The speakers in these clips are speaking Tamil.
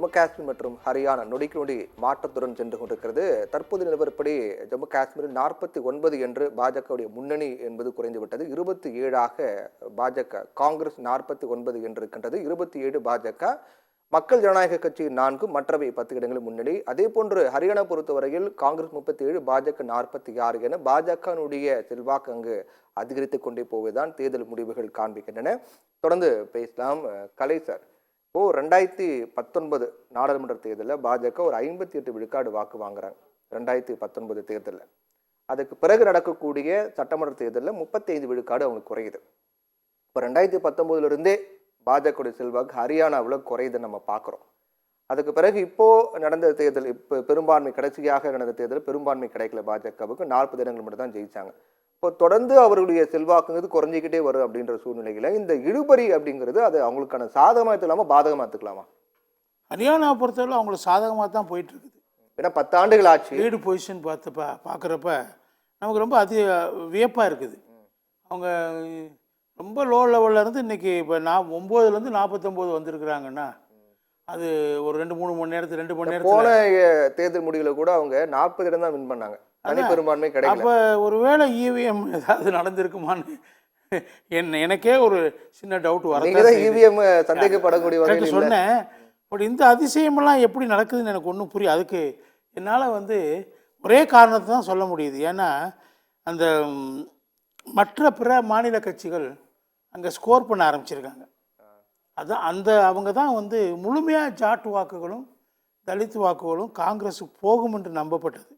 ஜம்மு காஷ்மீர் மற்றும் ஹரியானா நொடிக்கு நொடி மாற்றத்துடன் சென்று கொண்டிருக்கிறது. தற்போது நிலவரப்படி ஜம்மு காஷ்மீரில் 49 என்று பாஜகவுடைய முன்னணி என்பது குறைந்துவிட்டது. 27ஆக பாஜக, காங்கிரஸ் 49 என்று இருக்கின்றது. 27 பாஜக, மக்கள் ஜனநாயக கட்சி 4, மற்றவை 10 இடங்களில் முன்னணி. அதே போன்று ஹரியானா பொறுத்தவரையில் காங்கிரஸ் 37, பாஜக 46 என பாஜகனுடைய செல்வாக்கு அங்கு அதிகரித்துக் கொண்டே போவதுதான் தேர்தல் முடிவுகள் காண்பிக்கின்றன. தொடர்ந்து பேசலாம். கலை சார், 2019 நாடாளுமன்ற தேர்தலில் பாஜக ஒரு 58 விழுக்காடு வாக்கு வாங்குறாங்க 2019 தேர்தலில். அதுக்கு பிறகு நடக்கக்கூடிய சட்டமன்ற தேர்தலில் 35 விழுக்காடு அவங்களுக்கு குறையுது. இப்போ 2019 பாஜக செல்வாக்கு ஹரியானாவில் குறையுதுன்னு நம்ம பார்க்குறோம். அதுக்கு பிறகு இப்போ நடந்த தேர்தல், இப்போ பெரும்பான்மை கடைசியாக நடந்த தேர்தல் பெரும்பான்மை கிடைக்கல பாஜகவுக்கு, 40 இடங்கள் மட்டும் தான் ஜெயிச்சாங்க. இப்போ தொடர்ந்து அவர்களுடைய செல்வாக்குங்கிறது குறைஞ்சிக்கிட்டே வரும் அப்படின்ற சூழ்நிலையில இந்த இழுபறி அப்படிங்கிறது அது அவங்களுக்கான சாதகமாக எடுத்துக்கலாமா பாதகமாக எடுத்துக்கலாமா? ஹரியானாவை பொறுத்தவரை அவங்களுக்கு சாதகமாக தான் போயிட்டு இருக்குது. ஏன்னா 10 ஆண்டுகள் ஆச்சு. லீடு பொசிஷன் பார்க்குறப்ப நமக்கு ரொம்ப வியப்பாக இருக்குது. அவங்க ரொம்ப லோ லெவலில் இருந்து இன்றைக்கி இப்போ 9லேருந்து 49 வந்திருக்கிறாங்கன்னா அது ஒரு 2-3 மணி நேரத்துக்கு 2 மணி நேரம். போன தேர்தல் முடிவில் கூட அவங்க 40 இடம் தான் வின் பண்ணாங்க, தனி பெரும்பான்மை கிடைக்கல. அப்போ ஒருவேளை இவிஎம் ஏதாவது நடந்திருக்குமான்னு எனக்கே ஒரு சின்ன டவுட் வர இவிஎம் சந்தேகப்படக்கூடிய சொன்னேன். பட் இந்த அதிசயமெல்லாம் எப்படி நடக்குதுன்னு எனக்கு ஒன்றும் புரியும். அதுக்கு என்னால் ஒரே காரணத்தை தான் சொல்ல முடியுது. ஏன்னா அந்த மற்ற பிற மாநில கட்சிகள் அங்கே ஸ்கோர் பண்ண ஆரம்பிச்சிருக்காங்க. அதான் அவங்க தான் முழுமையாக ஜாட் வாக்குகளும் தலித் வாக்குகளும் காங்கிரஸுக்கு போகும் என்று நம்பப்பட்டது.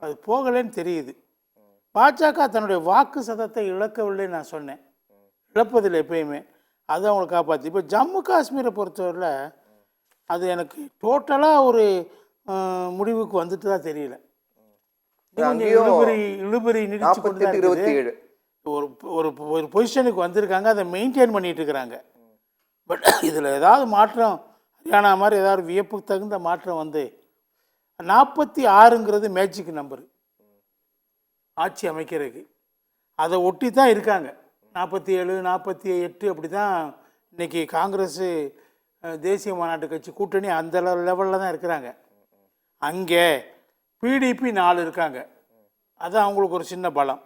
அது போகலைன்னு தெரியுது. பாஜக தன்னுடைய வாக்கு சதத்தை இழக்கவில்லை நான் சொன்னேன், இழப்பதில்லை எப்பயுமே. அது அவங்களை காப்பாற்றி. இப்போ ஜம்மு காஷ்மீரை பொறுத்தவரையில் அது எனக்கு டோட்டலாக ஒரு முடிவுக்கு வந்துட்டு தான் தெரியல. இழுபறி நீடிச்சு கொண்டு தான் இருக்குது. ஒரு பொசிஷனுக்கு வந்திருக்காங்க, அதை மெயின்டைன் பண்ணிட்டு இருக்கிறாங்க. பட் இதில் ஏதாவது மாற்றம், ஹரியானா மாதிரி ஏதாவது வியப்புக்கு தகுந்த மாற்றம் 46ங்கிறது மேஜிக் நம்பரு ஆட்சி அமைக்கிறதுக்கு. அதை ஒட்டி தான் இருக்காங்க. 47, 48 அப்படி தான் இன்றைக்கி காங்கிரஸு தேசிய மாநாட்டு கட்சி கூட்டணி அந்த லெவலில் தான் இருக்கிறாங்க. அங்கே பிடிபி 4 இருக்காங்க. அது அவங்களுக்கு ஒரு சின்ன பலம்.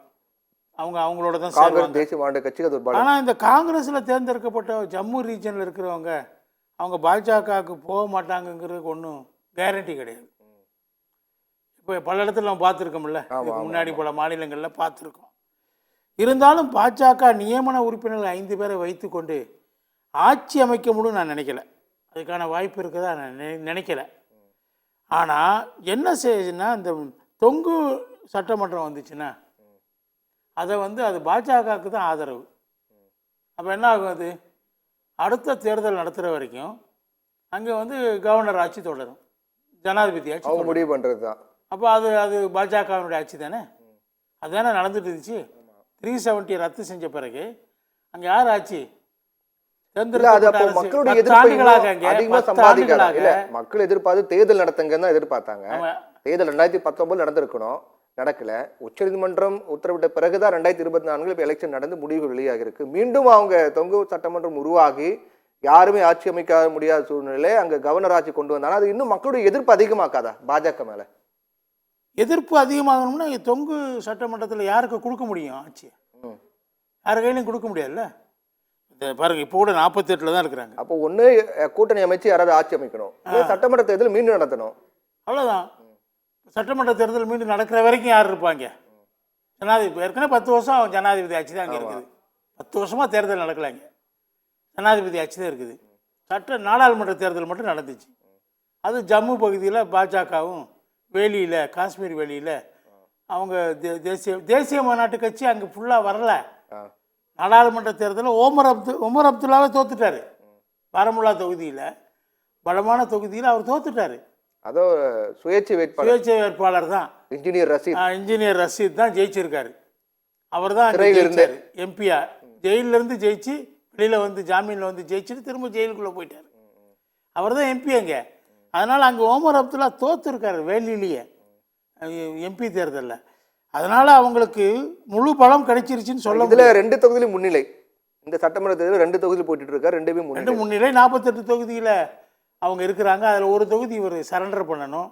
அவங்களோட தான் தேசிய மாநாட்டு கட்சி. ஆனால் இந்த காங்கிரஸில் தேர்ந்தெடுக்கப்பட்ட ஜம்மு ரீஜனில் இருக்கிறவங்க அவங்க பாஜகவுக்கு போக மாட்டாங்கங்கிறதுக்கு ஒன்றும் கேரண்டி கிடையாது. இப்போ பல இடத்துல நம்ம பார்த்துருக்கோம்ல, முன்னாடி பல மாநிலங்களில் பார்த்துருக்கோம். இருந்தாலும் பாஜக நியமன உறுப்பினர்கள் 5 பேரை வைத்து கொண்டு ஆட்சி அமைக்க முடியும்னு நான் நினைக்கல. அதுக்கான வாய்ப்பு இருக்குதா நான் நினைக்கல. ஆனால் என்ன செய்யுதுன்னா, இந்த தொங்கு சட்டமன்றம் வந்துச்சுன்னா அதை அது பாஜகவுக்கு தான் ஆதரவு. அப்போ என்ன ஆகும், அது அடுத்த தேர்தல் நடத்துகிற வரைக்கும் அங்கே கவர்னர் ஆட்சி தொடரும், ஜனாதிபதி ஆட்சி முடிவு பண்ணுறது தான். அப்போ அது பாஜகவினுடைய ஆட்சி தானே. அதுதானே நடந்துட்டு இருந்துச்சு. 370 ரத்து செஞ்ச பிறகு அங்கே யார் ஆட்சி? மக்கள் எதிர்பார்த்து தேர்தல் நடத்துங்க தான் எதிர்பார்த்தாங்க. தேர்தல் 2019 நடந்திருக்கணும், நடக்கல. உச்சநீதிமன்றம் உத்தரவிட்ட பிறகுதான் 2024 இப்போ எலெக்ஷன் நடந்து முடிவுகள் வெளியாக இருக்கு. மீண்டும் அவங்க தொங்கு சட்டமன்றம் உருவாகி யாருமே ஆட்சி அமைக்க முடியாத சூழ்நிலை அங்க கவர்னர் ஆட்சி கொண்டு வந்தாங்க. அது இன்னும் மக்களுடைய எதிர்ப்பு அதிகமாக்காதா பாஜக மேல? எதிர்ப்பு அதிகமாகணும்னா தொங்கு சட்டமன்றத்தில் யாருக்கு கொடுக்க முடியும் ஆட்சி? யாரு கையிலையும் கொடுக்க முடியாதுல்ல. பாருங்க, இப்போ கூட 48 தான் இருக்கிறாங்க. அப்போ ஒன்று கூட்டணி அமைச்சு யாராவது ஆட்சி அமைக்கணும், சட்டமன்ற தேர்தல் மீண்டும் நடத்தணும், அவ்வளோதான். சட்டமன்ற தேர்தல் மீண்டும் நடக்கிற வரைக்கும் யார் இருப்பாங்க? ஜனாதிபதி. ஏற்கனவே 10 வருஷம் ஜனாதிபதி ஆட்சி தான் அங்கே இருக்குது. 10 வருஷமாக தேர்தல் நடக்கலாங்க, ஜனாதிபதி ஆட்சி தான் இருக்குது. நாடாளுமன்ற தேர்தல் மட்டும் நடந்துச்சு. அது ஜம்மு பகுதியில் பாஜகவும் வேலியில், காஷ்மீர் வேலியில் அவங்க தேசிய மாநாட்டு கட்சி அங்கே ஃபுல்லாக வரல. நாடாளுமன்ற தேர்தலில் ஒமர் அப்துல்லாவே தோத்துட்டாரு. பாரமுல்லா தொகுதியில், பலமான தொகுதியில் அவர் தோத்துட்டாரு. அதோ சுயேட்சை வேட்பாளர் தான் இன்ஜினியர் ரஷீத் தான் ஜெயிச்சிருக்காரு. அவர் தான் எம்பியா ஜெயிலிருந்து ஜெயிச்சு வெளியில் ஜாமீனில் ஜெயிச்சுட்டு திரும்ப ஜெயிலுக்குள்ளே போயிட்டார். அவர் தான் எம்பி அங்கே. அதனால் அங்கே ஓமர் அப்துல்லா தோத்துருக்காரு வேலியிலேயே எம்பி தேர்தலில். அதனால அவங்களுக்கு முழு பலம் கிடைச்சிருச்சுன்னு சொல்ல. இதுல 2 தொகுதியிலும் முன்னிலை. இந்த சட்டமன்ற தேர்தல் 2 தொகுதியில் போட்டுட்டு இருக்காரு, 2 முன்னிலை. 48 தொகுதியில அவங்க இருக்கிறாங்க. அதில் ஒரு தொகுதி இவர் சரண்டர் பண்ணணும்,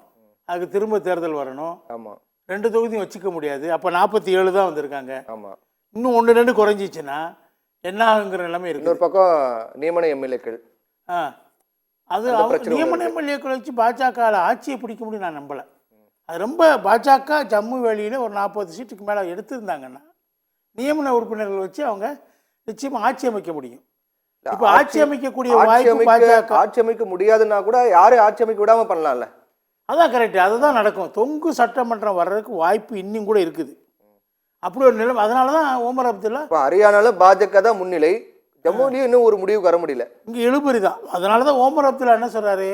அதுக்கு திரும்ப தேர்தல் வரணும். ஆமாம் 2 தொகுதியும் வச்சுக்க முடியாது. அப்போ 47 தான் வந்திருக்காங்க. ஆமாம். இன்னும் 1-2 குறைஞ்சிச்சுன்னா என்ன ஆகுங்கிற நிலைமை இருக்குது. இன்னொரு பக்கம் நியமன எம்எல்ஏக்கள், ஆ அது அந்த அவங்க பிரச்சனை நியமன எம்எல்ஏக்களை வச்சு பாஜக ஆட்சியை பிடிக்க முடியும் நான் நம்பலை. அது ரொம்ப பாஜக ஜம்மு வேலியில் ஒரு 40 சீட்டுக்கு மேலே எடுத்திருந்தாங்கன்னா நியமன உறுப்பினர்கள் வச்சு அவங்க நிச்சயமாக ஆட்சி அமைக்க முடியும். இப்போ ஆட்சி அமைக்கக்கூடிய வாய்ப்பு பாஜக ஆட்சி அமைக்க முடியாதுன்னா கூட யாரும் ஆட்சி அமைக்க விடாம பண்ணலாம்ல. அதான் கரெக்டு, அதுதான் நடக்கும். தொங்கு சட்டமன்றம் வர்றதுக்கு வாய்ப்பு இன்னும் கூட இருக்குது. அப்படி ஒரு நிலைமை. அதனால தான் ஓமர் அப்துல்லா இப்போ ஹரியானால பாஜக தான் முன்னிலை, ஜம்முலையும் இன்னும் ஒரு முடிவுக்கு வர முடியல. இங்கே இழுபறி தான். அதனால தான் ஓமர் அப்துல்லா என்ன சொல்கிறாரு,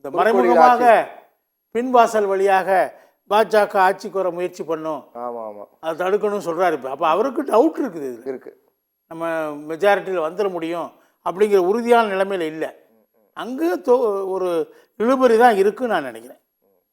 இந்த மறைமுகமாக பின்வாசல் வழியாக பாஜக ஆட்சிக்கு வர முயற்சி பண்ணும், ஆமாம் ஆமாம், அதை தடுக்கணும்னு சொல்கிறாரு. இப்போ அப்போ அவருக்கு டவுட் இருக்குது, இது இருக்கு, நம்ம மெஜாரிட்டியில் வந்துட முடியும் அப்படிங்கிற உறுதியான நிலைமையில் இல்லை. அங்கே ஒரு இழுபறி தான் இருக்குன்னு நான் நினைக்கிறேன்.